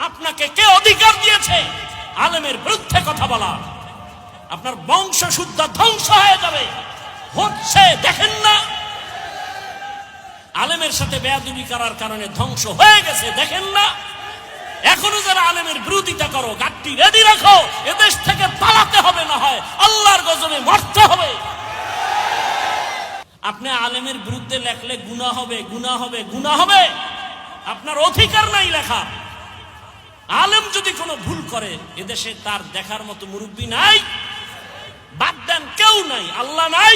আপনাকে কে অধিকার দিয়েছে আলেমের বিরুদ্ধে কথা বলা? আপনার বংশ শুদ্ধ ধ্বংস হয়ে যাবে। হচ্ছে দেখেন না, আলেমের সাথে বেয়াদবি করার কারণে ধ্বংস হয়ে গেছে, দেখেন না? এখনো যারা আলেমের বিরোধিতা করো, গাড়ি রেডি রাখো, এদেশ থেকে পালাতে হবে, না হয় আল্লাহর গজবে মরতে হবে। আপনি আলেমের বিরুদ্ধে লেখলে গুনাহ হবে, গুনাহ হবে, গুনাহ হবে। আপনার অধিকার নাই লেখা। আলেম যদি কোনো ভুল করে, এদেশে তার দেখার মতো মুরব্বী নাই, বাদ দেন, কেউ নাই, আল্লাহ নাই,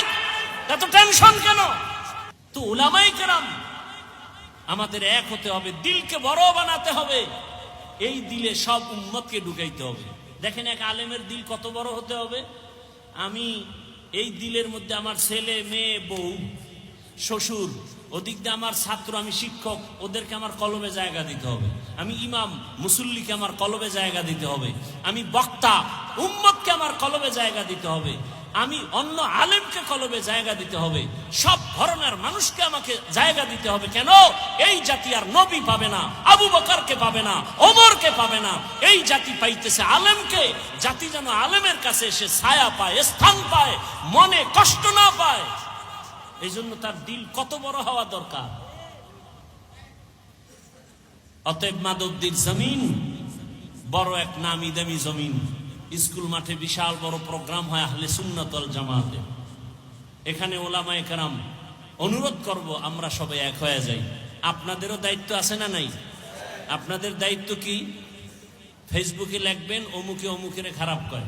এত টেনশন কেন? তো উলামায়ে কেরাম, আমাদের এক হতে হবে, দিলকে বড় বানাতে হবে। এই দিলে সব উম্মতকে ঢুকাইতে হবে। দেখেন এক আলেমের দিল কত বড় হতে হবে। আমি এই দিলের মধ্যে আমার ছেলে, মেয়ে, বউ, শ্বশুর, ওদিক দিয়ে আমার ছাত্র, আমি শিক্ষক, ওদেরকে আমার কলবে জায়গা দিতে হবে। আমি ইমাম, মুসল্লিকে আমার কলবে জায়গা দিতে হবে। আমি বক্তা, উম্মতকে আমার কলবে জায়গা দিতে হবে। আমি অন্য আলেমকে কলবে জায়গা দিতে হবে। সব ধরনের মানুষকে আমাকে জায়গা দিতে হবে। কেন? এই জাতি আর নবী পাবে না, আবু বকরকে পাবে না, ওমরকে পাবে না। এই জাতি পাইতেছে আলেমকে। জাতি যেন আলেমের কাছে এসে ছায়া পায়, স্থান পায়, মনে কষ্ট না পায়। এই জন্য তার দিল কত বড় হওয়া দরকার। অতএব মাধবদীর জমিন বড় এক নামি দামি জমিন। স্কুল মাঠে বিশাল বড় প্রোগ্রাম হয় আহলে সুন্নাত ওয়াল জামাতে। এখানে ওলামায়ে কেরাম, অনুরোধ করব আমরা সবাই এক হয়ে যাই। আপনাদেরও দায়িত্ব আছে না নাই? আপনাদের দায়িত্ব কি? ফেসবুকে লিখবেন অমুকে অমুকের খারাপ করে,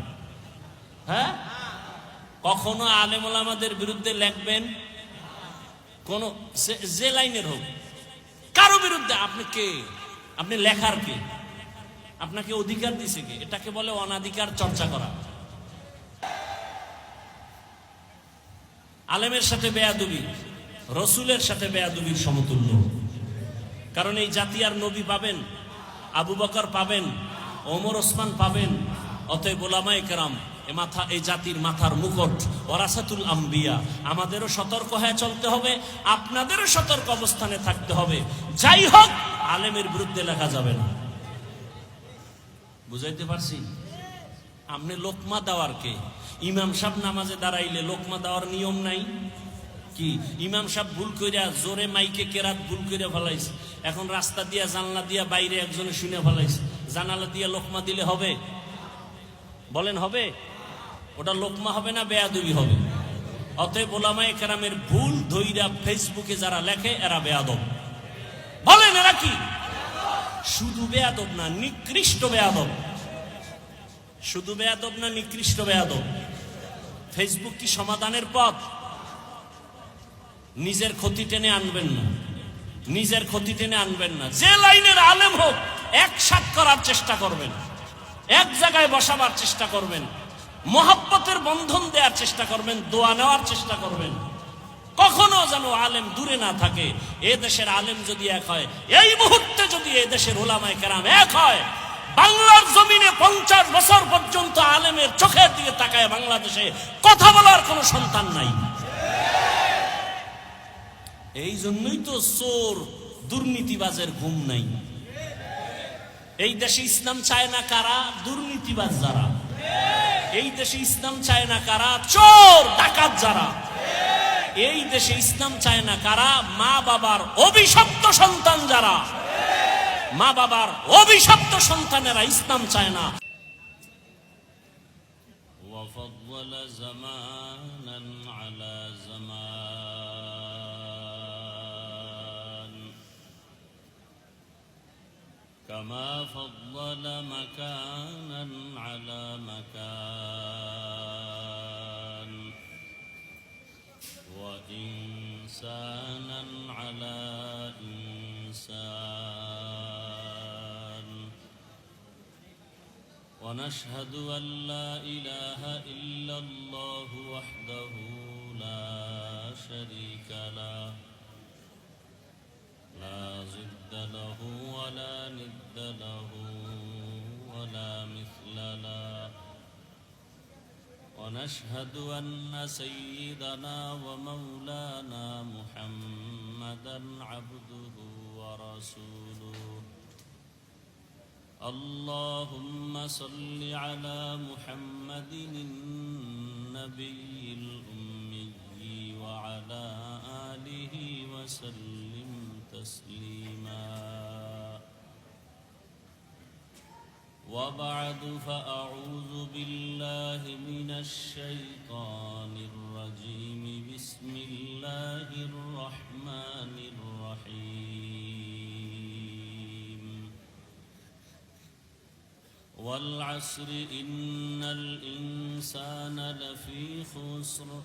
হ্যাঁ? কখনো আলেম ওলামাদের বিরুদ্ধে লিখবেন, কোন যে লাইনের হোক, কারো বিরুদ্ধে। আপনি কে? আপনি লেখার কে? আপনাকে অধিকার দিছে কে? এটাকে বলে অনাধিকার চর্চা করা। আলেমের সাথে বেয়াদবি রসুলের সাথে বেয়াদবির সমতুল্য। কারণ এই জাতি আর নবী পাবেন, আবু বকর পাবেন, ওমর ওসমান পাবেন। অতএব ওলামায়ে কেরাম, এই জাতির মাথার মুকুট, ওয়ারাসাতুল আম্বিয়া। আমাদেরও সতর্ক হয়ে চলতে হবে, আপনাদেরও সতর্ক অবস্থানে থাকতে হবে। যাই হোক, আলেমের বিরুদ্ধে লেখা যাবে না। বুঝাইতে পারছি? আপনি লোকমা দেওয়ার কে? ইমাম সাহেব নামাজে দাঁড়াইলে লোকমা দেওয়ার নিয়ম নাই কি? ইমাম সাহেব ভুল কইরা জোরে মাইকে কেরাত ভুল কইরা ফেলাইছে, এখন রাস্তা দিয়া জানলা দিয়া বাইরে একজনে শুনে ফেলাইছে, জানালা দিয়া লোকমা দিলে হবে? বলেন হবে? ওটা লোকমা হবে না বেয়াদবি হবে? অতএব ওলামায়ে কেরামের ভুল ধইরা ফেসবুকে যারা লেখে এরা বেয়াদব। বলেন এরা কি? শুধু বেয়াদব না, নিকৃষ্ট বেয়াদব। শুধু বেয়াদব না, নিকৃষ্ট বেয়াদব। ফেসবুক কি সমাধানের পথ? নিজের ক্ষতি টেনে আনবেন না, নিজের ক্ষতি টেনে আনবেন না। যে লাইনের আলেম হোক, একসাথ করার চেষ্টা করবেন, এক জায়গায় বসাবার চেষ্টা করবেন, মহব্বতের বন্ধন দেওয়ার চেষ্টা করবেন, দোয়া নেওয়ার চেষ্টা করবেন। কখনো যেন আলেম দূরে না থাকে। এ দেশের আলেম যদি এক হয়, এই মুহূর্তে যদি এ দেশের ওলামায়ে কেরাম এক হয়, বাংলার জমিনে 50 বছর পর্যন্ত আলেমের চোখের দিকে তাকায় বাংলাদেশে কথা বলার কোন সন্তান নাই। এই জন্যই তো চোর দুর্নীতিবাজের ঘুম নাই। এই দেশে ইসলাম চায় না কারা? দুর্নীতিবাজ যারা। এই দেশে ইসলাম চায় না কারা? চোর ডাকাত যারা। এই দেশে ইসলাম চায় না কারা? মা বাবার অভিশপ্ত সন্তান যারা। মা বাবার অভিশপ্ত সন্তানেরা ইসলাম চায় না। وفضل زمانا على زمان كما فضل مكانا على مكان وإنسانا على إنسان ونشهد أن لا إله إلا الله وحده لا شريك له لا ضد له ولا ند له ولا مثل له ونشهد أن سيدنا ومولانا محمدا عبده ورسوله اللهم صل على محمد النبي الأمي وعلى آله وسلم تسليما وبعد فأعوذ بالله من الشيطان الرجيم بسم الله الرحمن الرحيم والعصر إن الإنسان لفي خسر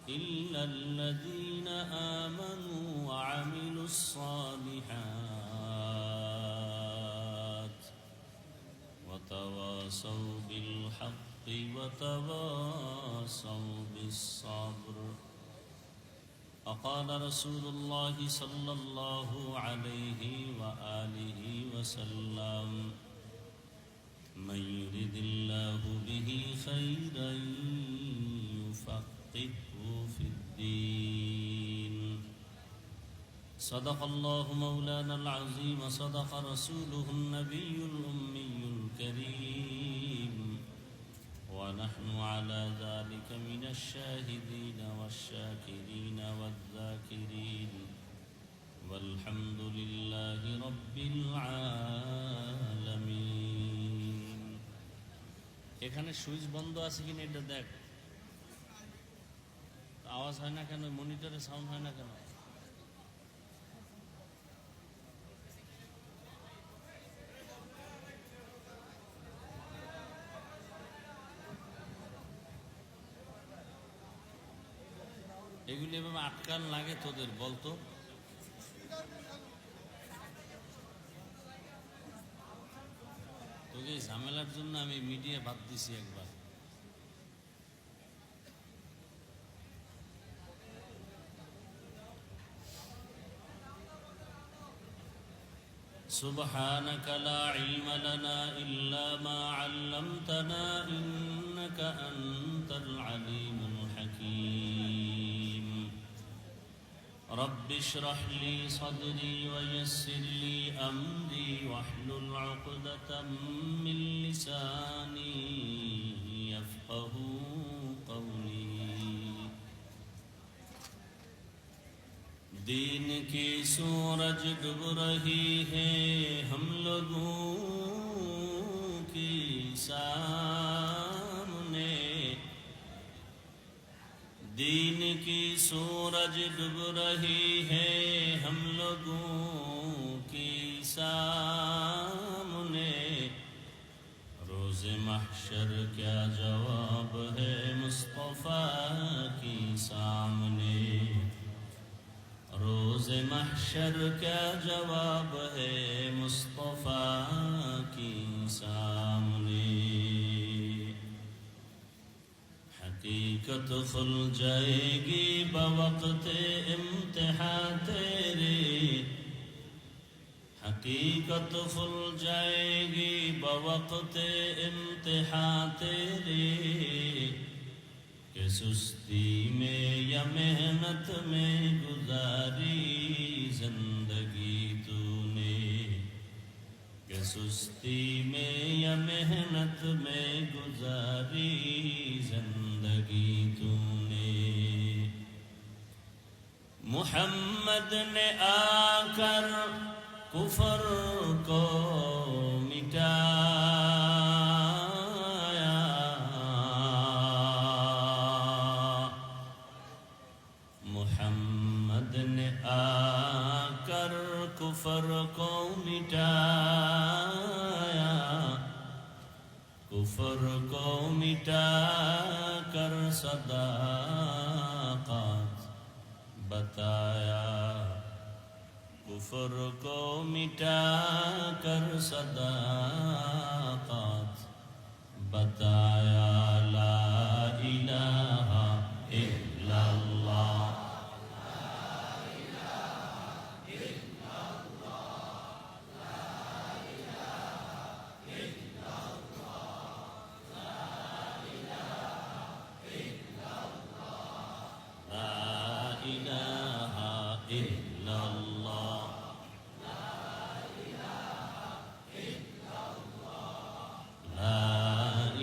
إلا الذين آمنوا وعملوا الصالحات وتواصوا بالحق وتواصوا بالصبر وقال رسول الله صلى الله عليه وآله وسلم من يرد الله به خيرا يفقهه في الدين صدق الله مولانا العظيم صدق رسوله النبي الأمي الكريم ونحن على ذلك من الشاهدين والشاكرين والذاكرين والحمد لله رب العالمين এখানে সুইচ বন্ধ আছে কিনা এটা দেখ আওয়াজ হয় না কেন মনিটরে সাউন্ড হয় না কেন এগুলি এভাবে আটকান লাগে তোদের বলতো তোকে ঝামেলার জন্য আমি মিডিয়া বাদ দিছি একবার سبحانك لا علم لنا إلا ما علمتنا إنك أنت العليم الحكيم رب اشرح لي صدري ويسر لي أمري واحلل عقدة من لساني يفقه قولي دین کی سورج ڈوب رہی ہے ہم لوگوں کی سامنے دین کی سورج ڈوب رہی ہے ہم لوگوں کی سامنے روز محشر کیا جواب ہے مصطفیٰ کی سامنے روز محشر کیا جواب ہے مصطفیٰ کی سامنے حقیقت کھل جائے گی بوقت امتحان تیرے حقیقت کھل جائے گی بوقت امتحان تیرے کہ سستی میں یا محنت میں گزاری زندگی تو نے کہ سستی میں یا محنت میں گزاری زندگی تو نے محمد نے آ کر کفر کو مٹایا محمد نے آ کر کفر کو مٹایا کفر کو مٹا کر صداقت بتایا کفر کو مٹا کر صداقت بتایا لا الہ الا اللہ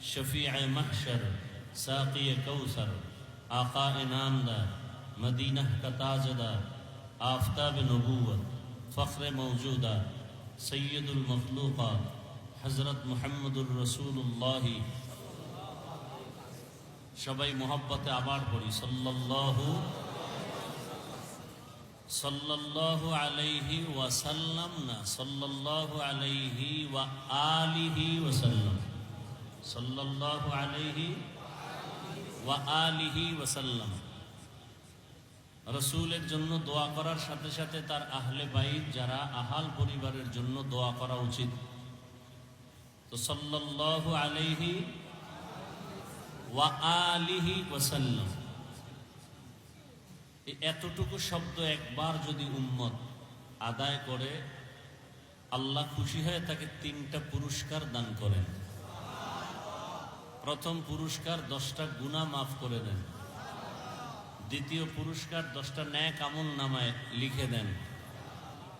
शफीअ महशर, साक़ी कौसर, आका इनामदार, मदीना का ताजदार, आफताब नबूवत, फ़ख्र मौजूदा, सैयदुल मखलूक़ात, हज़रत मुहम्मदुर रसूलुल्लाह। सबाई मोहब्बते आबार पढ़ी सल्लल्लाहु अलैहि वसल्लम, ना सल्लल्लाहु अलैहि व आलिहि वसल्लम, सल्लल्लाहु अलैहि व आलिहि वसल्लम। रसूलेर जन्य दोया करार साथे साथे तार आहले बाइत जारा आहाल परिवारेर जन्य दोया करा उचित। तो सल्लल्लाहु अलैहि व आलिहि वसल्लम, एतटुकु शब्द एकबार यदि उम्मत आदाय करे आल्लाह खुशी हये ताके तीनटा पुरस्कार दान करेन। प्रथम पुरस्कार 10टा गुनाह माफ करे देन, द्वितीय पुरस्कार 10टा नेक আমল নামায় লিখে দেন,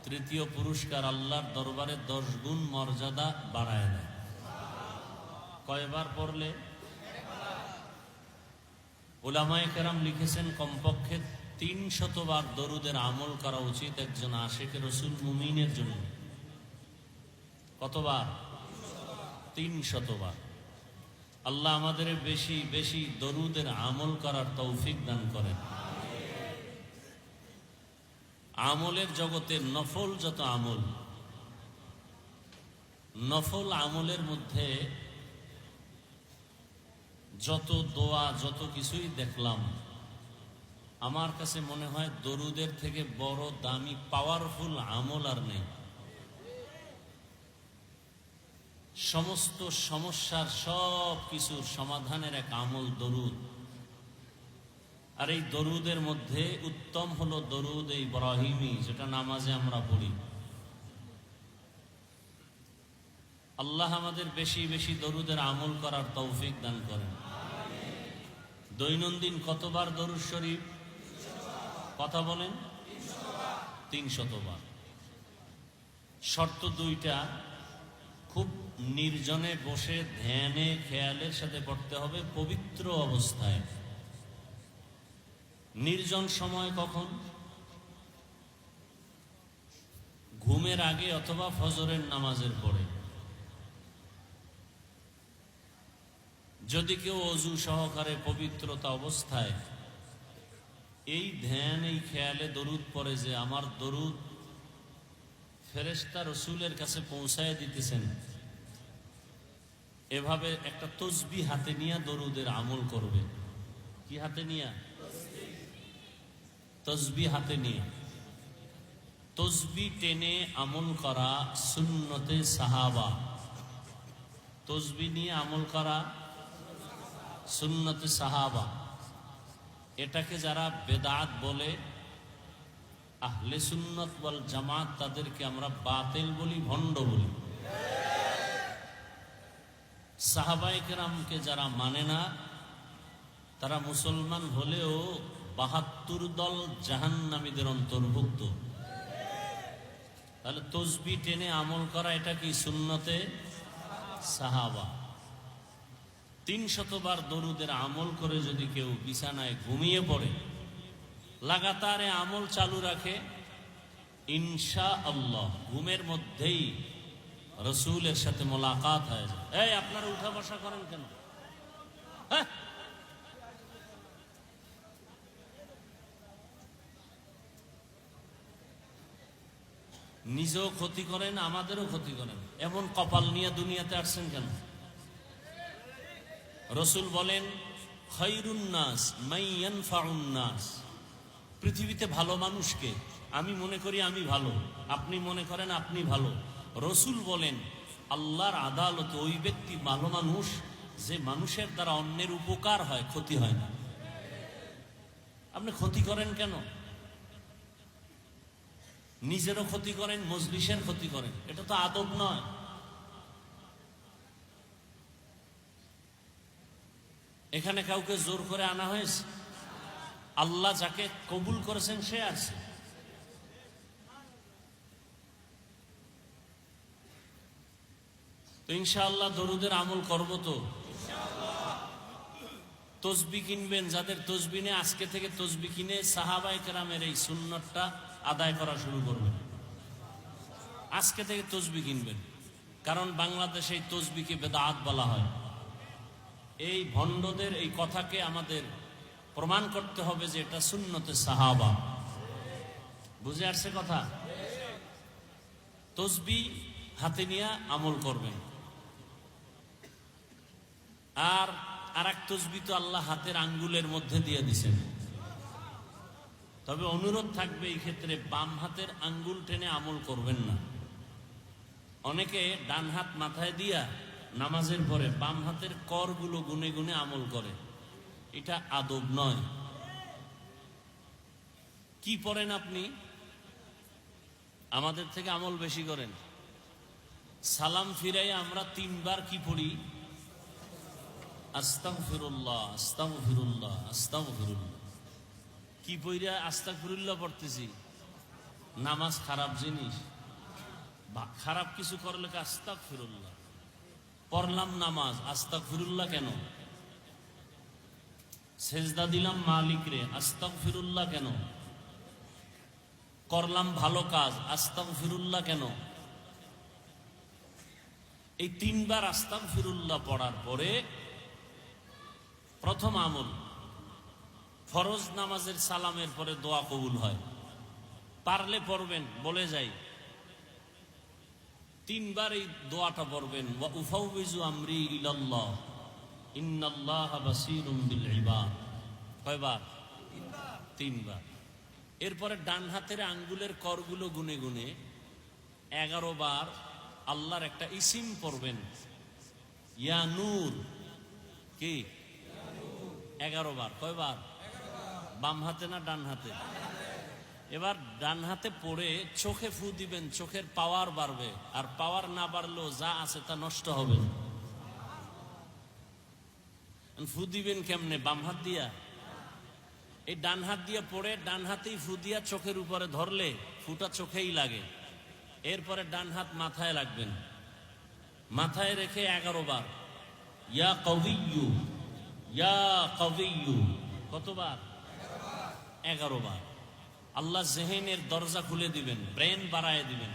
তৃতীয় পুরস্কার আল্লাহর দরবারে 10 গুণ মর্যাদা বাড়ায় দেন। কয়বার পড়লে? উলামায়ে কেরাম লিখেছেন কমপক্ষে 300 বার দরুদের আমল করা উচিত একজন আশিকে রসুল মুমিনের জন্য। কতবার? 300 বার। আল্লাহ আমাদের বেশি বেশি দরুদের আমল করার তৌফিক দান করেন। আমলের জগতে নফল যত আমল, নফল আমলের মধ্যে যত দোয়া যত কিছুই দেখলাম, আমার কাছে মনে হয় দরুদের থেকে বড় দামি পাওয়ারফুল আমল আর নেই। সমস্ত সমস্যার সব কিছুর সমাধানের এক আমল দরুদ। আর এই দরুদের মধ্যে উত্তম হলো দরুদ ইব্রাহিমী, যেটা নামাজে আমরা পড়ি। আল্লাহ আমাদের বেশি বেশি দরুদের আমল করার তৌফিক দান করেন। দৈনন্দিন কতবার দরুদ শরীফ? কথা বলেন। 300 বার। শর্ত 2টা, খুব নির্জনে বসে ধ্যানে খেয়ালের সাথে পড়তে হবে, পবিত্র অবস্থায়। নির্জন সময় কখন? ঘুমের আগে অথবা ফজরের নামাজের পরে। যদি কেউ অজু সহকারে পবিত্রতা অবস্থায় এই ধ্যান এই খেয়ালে দরুদ পড়ে যে আমার দরুদ ফেরেশতা রসুলের কাছে পৌঁছায় দিতেছেন, এভাবে একটা তসবিহ হাতে নিয়ে দরুদের আমল করবে। কি হাতে নিয়ে? তসবিহ হাতে নিয়ে। তসবিহ টেনে আমল করা সুন্নতে সাহাবা। তসবিহ নিয়ে আমল করা সুন্নতে সাহাবা। এটাকে যারা বেদাত বলে, আহলে সুন্নাত ওয়াল জামাত তাদেরকে আমরা বাতিল বলি, ভণ্ড বলি। সাহাবায়ে কেরামকে যারা মানে না তারা মুসলমান হলেও 72 দল জাহান্নামীদের অন্তর্ভুক্ত। তাহলে তসবিহ টেনে আমল করা এটা কি? সুন্নতে সাহাবা। 300 বার দরুদের আমল করে যদি কেউ বিছানায় ঘুমিয়ে পড়ে, লাগাতারে আমল চালু রাখে, ইনশাআল্লাহ ঘুমের মধ্যেই রসুলের সাথে মোলাকাত হয়ে যায়। এই আপনারা উঠা বসা করেন কেন? হ্যাঁ, নিজেও ক্ষতি করেন, আমাদেরও ক্ষতি করেন। এমন কপাল নিয়ে দুনিয়াতে আসছেন কেন? রসুল বলেন খায়রুন নাস মান ইয়ানফাউন নাস। পৃথিবীতে ভালো মানুষকে, আমি মনে করি আমি ভালো, আপনি মনে করেন আপনি ভালো। রসুল বলেন আল্লাহর আদালতে ওই ব্যক্তি ভালো মানুষ যে মানুষের দ্বারা অন্যের উপকার হয়, ক্ষতি হয় না। আপনি ক্ষতি করেন কেন? নিজেরও ক্ষতি করেন, মজলিসের ক্ষতি করেন, এটা তো আদব নয়। এখানে কাউকে জোর করে আনা হয়েছে? আল্লাহ যাকে কবুল করেছেন সে আছে। তো ইনশাআল্লাহ দরুদের আমল করব তো। তসবি কিনবেন, যাদের তসবি নেই আজকে থেকে তসবি কিনে সাহাবায়ে কেরামের এই সুন্নতটা আদায় করা শুরু করবেন। আজকে থেকে তসবি কিনবেন, কারণ বাংলাদেশে এই তসবিকে বেদাত বলা হয়। এই ভণ্ডদের এই কথাকে আমাদের প্রমাণ করতে হবে যে এটা সুন্নতে সাহাবা। বুঝে আসছে কথা? তসবি হাতে নিয়ে আমল করবেন। আর এক তসবি তো আল্লাহ হাতের আঙ্গুলের মধ্যে দিয়ে দিছেন। তবে অনুরোধ থাকবে এই ক্ষেত্রে বাম হাতের আঙ্গুল টেনে আমল করবেন না। অনেকে ডান হাত মাথায় দিয়া নামাজের পরে বাম হাতের করগুলো গুনে গুনে আমল করে, এটা আদব নয়। কি পড়েন আপনি? আমাদের থেকে আমল বেশি করেন। সালাম ফিরাই আমরা 3 বার কি পড়ি? আস্তাগফিরুল্লাহ, আস্তাগফিরুল্লাহ, আস্তাগফিরুল্লাহ। কি পইরা আস্তাগফিরুল্লাহ পড়তেছি? নামাজ খারাপ জিনিস, খারাপ কিছু করলে আস্তাগফিরুল্লাহ পড়লাম, নামাজ আস্তাগফিরুল্লাহ কেন? সেজদা দিলাম মালিক রে, আস্তাগফিরুল্লাহ কেন? করলাম ভালো কাজ, আস্তাগফিরুল্লাহ কেন? এই 3 বার আস্তাগফিরুল্লাহ পড়ার পরে প্রথম আমল, ফরজ নামাজের সালামের পরে দোয়া কবুল হয়। পারলে পড়বেন, বলে যাই 3 বার এই দোয়াটা পড়বেন, ওয়া উফাউযু আমরি ইলাল্লাহ ইন্নাল্লাহা বাসীরুম বিল ইবাদ। কয়বার? 3 বার। এরপরে ডান হাতের আঙ্গুলের করগুলো গুনে গুনে 11 বার আল্লাহর একটা ইসিম পড়বেন, ইয়া নূর। কি? 11 বার। কয়বার? বাম হাতে না ডান হাতে? এবার ডান হাতে পড়ে চোখে ফু দিবেন, চোখের পাওয়ার বাড়বে। আর পাওয়ার না বাড়লেও যা আছে তা নষ্ট হবে। ফু দিবেন কেমনে? বাম হাত দিয়া। এই ডান হাত দিয়ে পড়ে ডান হাতেই ফু দিয়া চোখের উপরে ধরলে ফুটা চোখেই লাগে। এরপরে ডান হাত মাথায় রাখবেন, মাথায় রেখে 11 বার ইয়া কবিয়্যু, ইয়া কবিয়্যু। কতবার? 11 বার। আল্লাহ জেহেনের দরজা খুলে দিবেন, ব্রেন বাড়ায় দিবেন।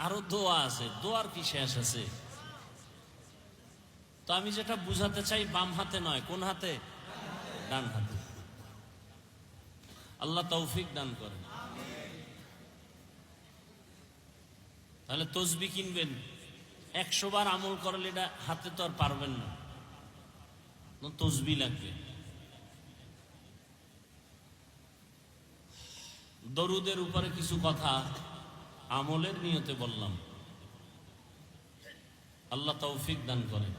আরো দোয়া আছে, দোয়ার কি শেষ আছে? তো আমি যেটা বুঝাতে চাই, বাম হাতে নয়, কোন হাতে? ডান হাতে। আল্লাহ তৌফিক দান করেন। তাহলে তসবি কিনবেন, 100 বার আমল করলে এটা হাতে তো আর পারবেন না, তসবি লাগবে। দরুদের উপরে কিছু কথা আমলের নিয়তে বললাম। আল্লাহ তৌফিক দান করেন।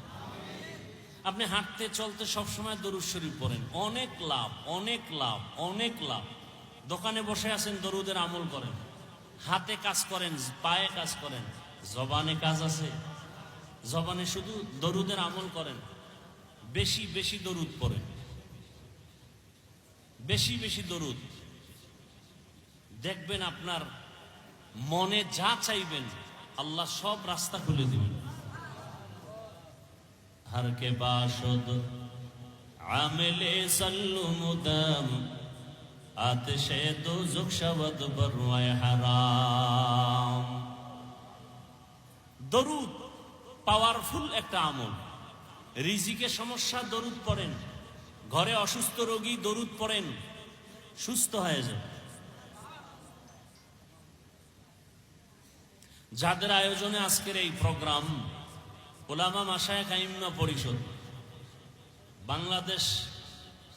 আপনি হাঁটতে চলতে সবসময় দরুদ শরীফ পড়েন, অনেক লাভ, অনেক লাভ, অনেক লাভ। দোকানে বসে আছেন, দরুদের আমল করেন। হাতে কাজ করেন, পায়ে কাজ করেন, জবানে কাজ আছে, জবানে শুধু দরুদের আমল করেন। বেশি বেশি দরুদ পড়েন, বেশি বেশি দরুদ। দেখবেন আপনার মনে যা চাইবেন আল্লাহ সব রাস্তা খুলে দিবেন। हर के बाशुद आमिले सल्लु मुदम आतिशे दोज़ख शवद बरवाए হারাম। দরুদ পাওয়ারফুল একটা আমল। রিজিকে সমস্যা, দরুদ পড়েন। ঘরে অসুস্থ রোগী, দরুদ পড়েন, সুস্থ হয়ে যাবে। যাদের আয়োজনে আজকের এই প্রোগ্রাম, উলামা মাশায়েখ আইম্মা পরিষদ, বাংলাদেশ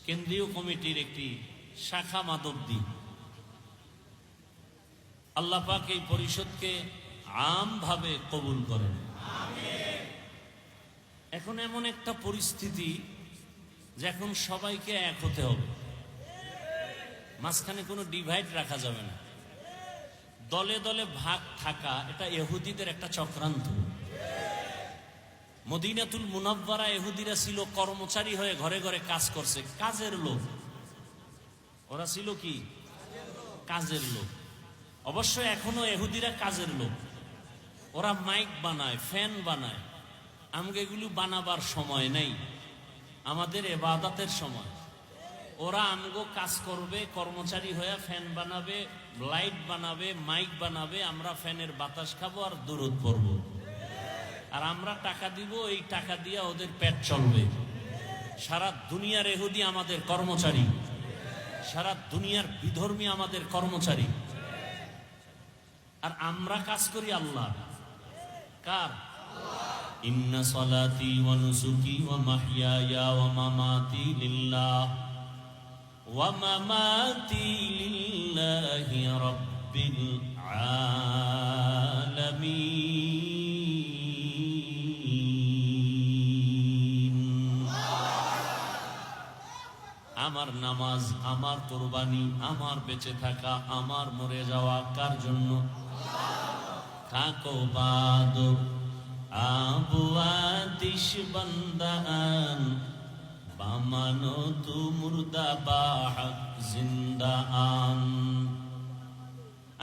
কেন্দ্রীয় কমিটির একটি শাখা মাধবদী। আল্লাহ পাক এই পরিষদকে আমভাবে কবুল করেন। এখন এমন একটা পরিস্থিতি যে এখন সবাইকে এক হতে হবে, মাঝখানে কোনো ডিভাইড রাখা যাবে না। দলে দলে ভাগ থাকা এটা ইহুদিদের একটা চক্রান্ত। মদিনাতুল মুনাওয়ারা ইহুদিরা ছিল কর্মচারী হয়ে ঘরে ঘরে কাজ করছে, কাজের লোক। ওরা ছিল কি? কাজের লোক। অবশ্য এখনো ইহুদিরা কাজের লোক। ওরা মাইক বানায়, ফ্যান বানায়, আমাকে এগুলো বানাবার সময় নেই, আমাদের ইবাদতের সময়। ওরা আমগো কাজ করবে, কর্মচারী হয়ে ফ্যান বানাবে, লাইট বানাবে, মাইক বানাবে, আমরা ফ্যানের বাতাস খাবো আর দুরূদ পড়বো, আর আমরা টাকা দিব, এই টাকা দিয়ে ওদের পেট চলবে। সারা দুনিয়ার এহুদি আমাদের কর্মচারী, সারা দুনিয়ার বিধর্মী আমাদের কর্মচারী, আর আমরা কাজ করি আল্লাহ। কার? ইন্না সালাতি ওয়া নুসুকি ওয়া মাহইয়ায়া ওয়া মামাতি লিল্লাহ ওয়া মামাতি লিল্লাহি রাব্বিল আলামিন। আমার নামাজ, আমার কুরবানি, আমার বেঁচে থাকা, আমার মরে যাওয়া কার জন্য? থাকো বাদ আবু আতিশ বান্দান বামানো তু মুর্দা বাহক জিন্দা আন।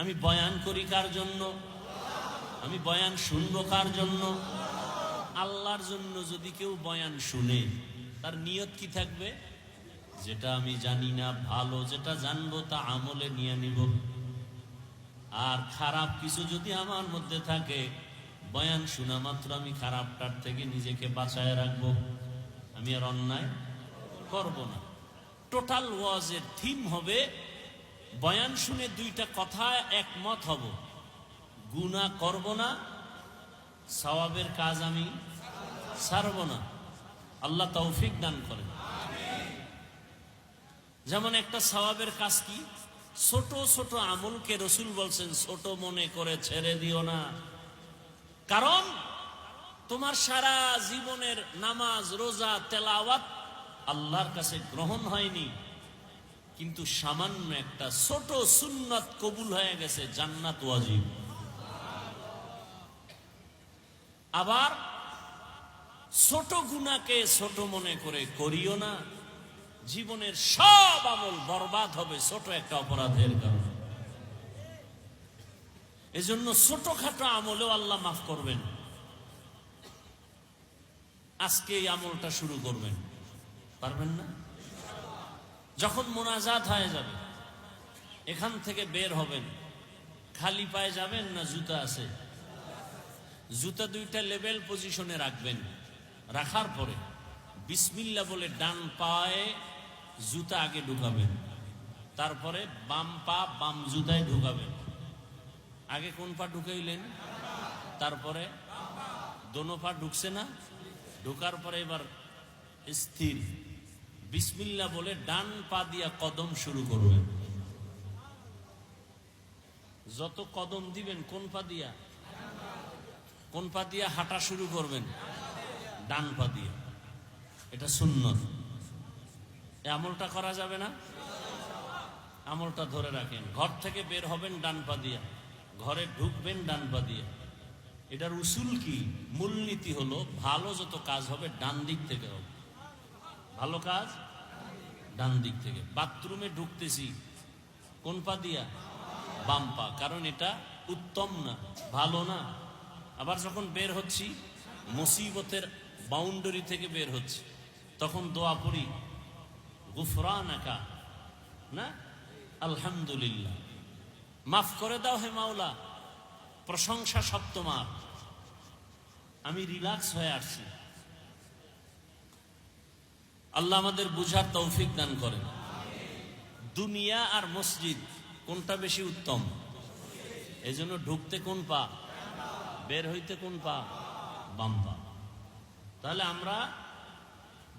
আমি বয়ান করি কার জন্য? আমি বয়ান শুনবো কার জন্য? আল্লাহর জন্য। যদি কেউ বয়ান শুনে, তার নিয়ত কি থাকবে? যেটা আমি জানি না ভালো, যেটা জানবো তা আমলে নিয়ে নিব। আর খারাপ কিছু যদি আমার মধ্যে থাকে, বয়ান শোনা মাত্র আমি খারাপটার থেকে নিজেকে বাঁচায় রাখবো, আমি আর অন্যায় করব না। টোটাল ওয়াজের থিম হবে, বয়ান শুনে দুইটা কথা একমত হব, গুনাহ করব না, সওয়াবের কাজ আমি ছাড়ব না। আল্লাহ তৌফিক দান করেন। যেমন একটা সওয়াবের কাজ কি? ছোট ছোট আমলকে রসুল বলছেন ছোট মনে করে ছেড়ে দিও না। কারণ তোমার সারা জীবনের নামাজ, রোজা, তেলাওয়াত আল্লাহর কাছে গ্রহণ হয়নি, কিন্তু সামান্য একটা ছোট সুন্নাত কবুল হয়ে গেছে, জান্নাত ওয়াজিব। আবার ছোট গুনাহকে ছোট মনে করে করিও না, জীবনের সব আমল বরবাদ হবে ছোট একটা অপরাধের কারণে। এজন্য ছোটখাটো আমলেও আল্লাহ মাফ করবেন। আজকে এই আমলটা শুরু করবেন, পারবেন না? যখন মোনাজাত হয়ে যাবে, এখান থেকে বের হবেন, খালি পায়ে যাবেন না জুতা আছে? জুতা দুইটা লেভেল পজিশনে রাখবেন। রাখার পরে বিসমিল্লাহ বলে ডান পায়ে জুতা আগে ঢুকাবেন, তারপরে বাম পা বাম জুতায় ঢুকাবেন। আগে কোন পা ঢুকাইলেন? তারপরে দোনো পা ঢুকছে না? ঢুকার পরে এবার স্থির বিসমিল্লাহ বলে ডান পা দিয়া কদম শুরু করবেন। যত কদম দিবেন কোন পা দিয়া? কোন পা দিয়া হাঁটা শুরু করবেন? ডান পা দিয়া। এটা সুন্নত। এই আমলটা করা যাবে না? আমলটা ধরে রাখেন। ঘর থেকে বের হবেন ডান পা দিয়া, ঘরে ঢুকবেন ডান পা দিয়া। এটার উসুল কি? মূলনীতি হলো ভালো যত কাজ হবে ডান দিক থেকে হবে। ভালো কাজ ডান দিক থেকে। বাথরুমে ঢুকতেছি কোন পা দিয়া? বাম পা। কারণ এটা উত্তম না, ভালো না। আবার যখন বের হচ্ছি, মুসিবতের বাউন্ডারি থেকে বের হচ্ছে, তখন দোয়া পড়ি গুফরানাকা, না আলহামদুলিল্লাহ, মাফ করে দাও হে মাওলা, প্রশংসা সব তোমার, আমি রিল্যাক্স হয়ে আসছি। আল্লাহ আমাদের বুঝার তৌফিক দান করেন। দুনিয়া আর মসজিদ কোনটা বেশি উত্তম? এজন্য ঢুকতে কোন পা, বের হইতে কোন পা? বাম পা। তাহলে আমরা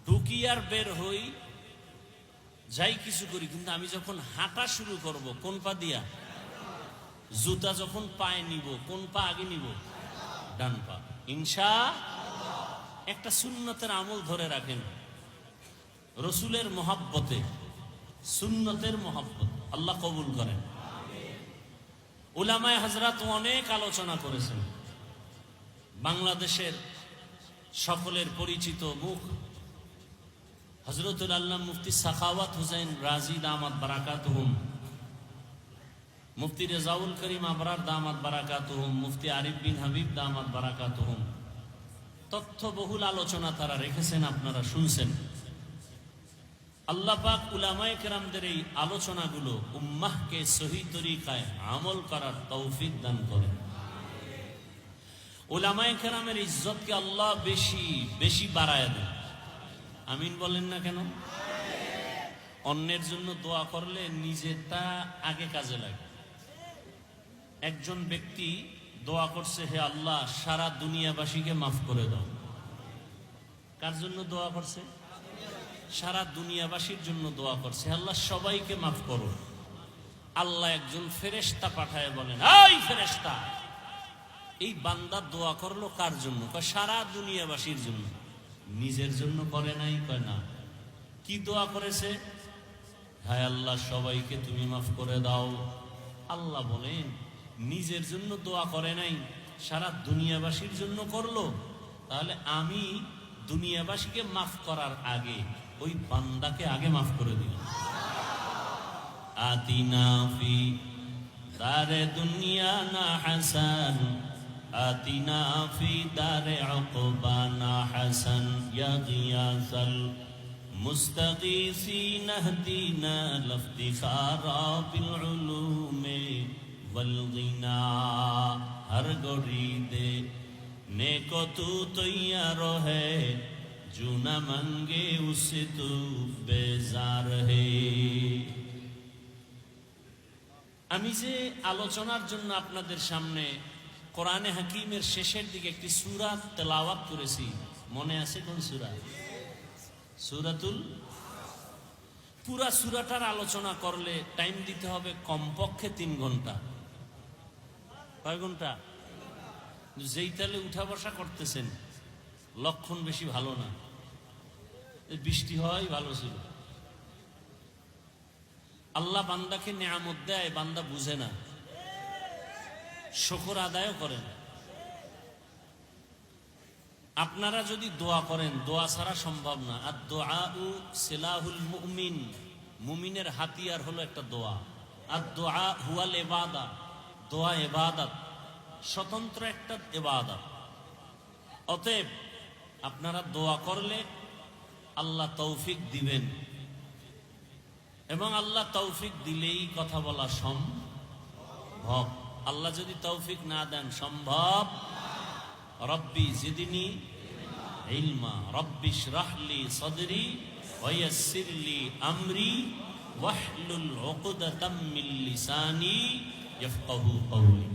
ঢুকি আর বের হই, যাই কিছু করি, কিন্তু আমি যখন হাঁটা শুরু করব কোন পা দিয়া? জুতা যখন পায়ে নিব কোন পা আগে নিব? ডান পা। ইনশাআল্লাহ। একটা সুন্নতের আমল ধরে রাখেন, রসুলের মহাব্বতে, সুন্নতের মহাব্বত আল্লাহ কবুল করেন। উলামায়ে হযরত অনেক আলোচনা করেছেন। বাংলাদেশের সকলের পরিচিত মুখ হযরতুল আল্লাহ মুফতি সাখাওয়াত হুসাইন রাজি দামাত বারাকাতুহুম, মুফতি রেজাউল করিম আবরার দামাত বারাকাতুহুম, মুফতি আরিফ বিন হাবিব দামাত বারাকাতুহুম, তথ্যবহুল আলোচনা তারা রেখেছেন, আপনারা শুনছেন। আল্লাহ পাক উলামায়ে কেরামদের এই আলোচনাগুলো উম্মাহকে সহি তরিকায় আমল করার তৌফিক দান করেন। উলামায়ে কেরামের ইজ্জতকে আল্লাহ বেশি বেশি বাড়ায় দেন। আমিন বলেন না কেন? অন্যের জন্য দোয়া করলে নিজেরটা আগে কাজে লাগে। একজন ব্যক্তি দোয়া করছে, হে আল্লাহ সারা দুনিয়াবাসীকে মাফ করে দাও। কার জন্য দোয়া করছে? সারা দুনিয়াবাসীর জন্য দোয়া করছে, আল্লাহ সবাইকে মাফ করো। আল্লাহ একজন ফেরেশতা পাঠায় বলেন, এই ফেরেশতা, এই বান্দা দোয়া করলো কার জন্য? কয় সারা দুনিয়াবাসীর জন্য। নিজের জন্য করে নাই? কয় না। কি দোয়া করেছে? হায় আল্লাহ সবাইকে তুমি মাফ করে দাও। আল্লাহ বলেন নিজের জন্য দোয়া করে নাই, সারা দুনিয়াবাসীর জন্য করলো। তাহলে আমি দুনিয়াবাসীকে মাফ করার আগে ওই বান্দাকে আগে মাফ করে দিলাম। আতিনা ফি দারে দুনিয়া না হাসান, আতিনা ফি দারে উকবা না হাসান, ইয়া গিয়াসাল মুস্তাগীসিন ইহদিনা লিফতিখারা বিল উলুমে ওয়াল গিনা। হর গড়ি দে नेको तू तैयार है, जो न मांगे उससे तू बेजार है। আমি যে আলোচনার জন্য আপনাদের সামনে কোরআনে হাকিমের শেষের দিকে একটি সূরা তেলাওয়াত করেছি, মনে আছে কোন সূরা? সূরাতুল। পুরা সূরাটার আলোচনা করলে টাইম দিতে হবে কমপক্ষে 3 ঘন্টা। কয় ঘন্টা? যেই তালে উঠা বসা করতেছেন লক্ষণ বেশি ভালো না। বৃষ্টি হয় ভালো ছিল। আল্লাহ বান্দাকে নিয়ামত দেয়, বান্দা বুঝে না, শুকর আদায়ও করেন। আপনারা যদি দোয়া করেন, দোয়া ছাড়া সম্ভব না। আর দুআউ সিলাহুল মুমিন, মুমিনের হাতিয়ার হলো একটা দোয়া। আর দোয়া হুয়াল ইবাদা, দোয়া ইবাদত, স্বতন্ত্র একটা ইবাদত। অতএব আপনারা দোয়া করলে আল্লাহ তৌফিক দিবেন, এবং আল্লাহ তৌফিক দিলেই কথা বলা সম্ভব। আল্লাহ যদি তৌফিক না দেন সম্ভব। রব্বি জিদনি ইলমা, রব্বি ইশরাহ লি সাদরি ওয়া ইয়াসসির লি আমরি ওয়াহলুল উকদাতাম মিন লিসানি ইয়াফকাহু কওলি।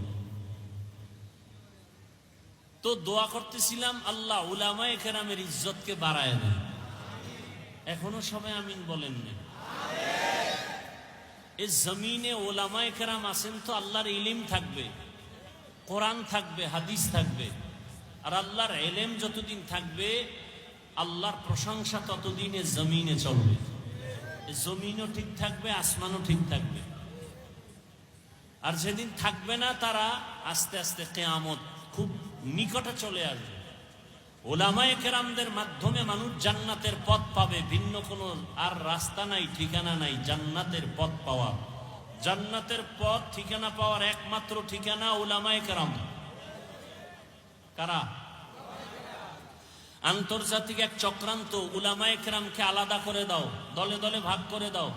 তো দোয়া করতেছিলাম আল্লাহ উলামায়ে কেরামের ইজ্জতকে বাড়ায় দেন। এখনো সবাই আমিন বলেন না? এই জমিনে উলামায়ে কেরাম আছেন তো আল্লাহর ইলম থাকবে, কোরআন থাকবে, হাদিস থাকবে। আর আল্লাহর ইলম যতদিন থাকবে আল্লাহর প্রশংসা ততদিন এই জমিনে চলবে। এই জমিনও ঠিক থাকবে, আসমানও ঠিক থাকবে। আর যেদিন থাকবে না, তারা আস্তে আস্তে কিয়ামত খুব নিকটে চলে আসবে। উলামায়ে কেরামদের মাধ্যমে মানুষ জান্নাতের পথ পাবে, ভিন্ন কোনো আর রাস্তা নাই, ঠিকানা নাই জান্নাতের পথ পাওয়া। জান্নাতের পথ ঠিকানা পাওয়ার একমাত্র ঠিকানা উলামায়ে কেরাম। কারা? আন্তর্জাতিক এক চক্রান্ত উলামায়ে কেরামকে আলাদা করে দাও, দলে দলে ভাগ করে দাও।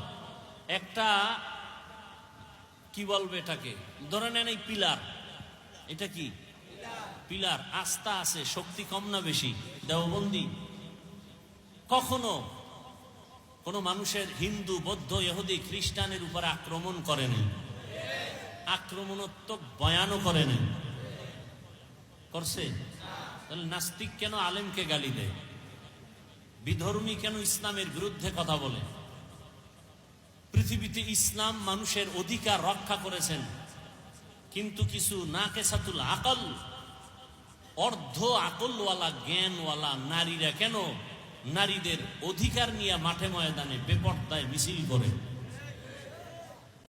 একটা কি বলবে এটাকে, ধরে নেন এই পিলার, এটা কি পিলার, আস্থা আছে, শক্তি কম না বেশি? দেওবন্দি কখনো কোন মানুষের হিন্দু, বৌদ্ধ, ইহুদি, খ্রিস্টানের উপর আক্রমণ করেনি, আক্রমণাত্মক বয়ানও করেনি। করছে? তাহলে নাস্তিক কেন আলেমকে গালি দেয়? বিধর্মী কেন ইসলামের বিরুদ্ধে কথা বলে? পৃথিবীতে ইসলাম মানুষের অধিকার রক্ষা করেছেন, কিন্তু কিছু নাকেসাতুল আকল, অর্ধ আকলওয়ালা, জ্ঞানওয়ালা নারীরা কেন নারীদের অধিকার নিয়ে মাঠে ময়দানে বেপরদায় মিছিল করে?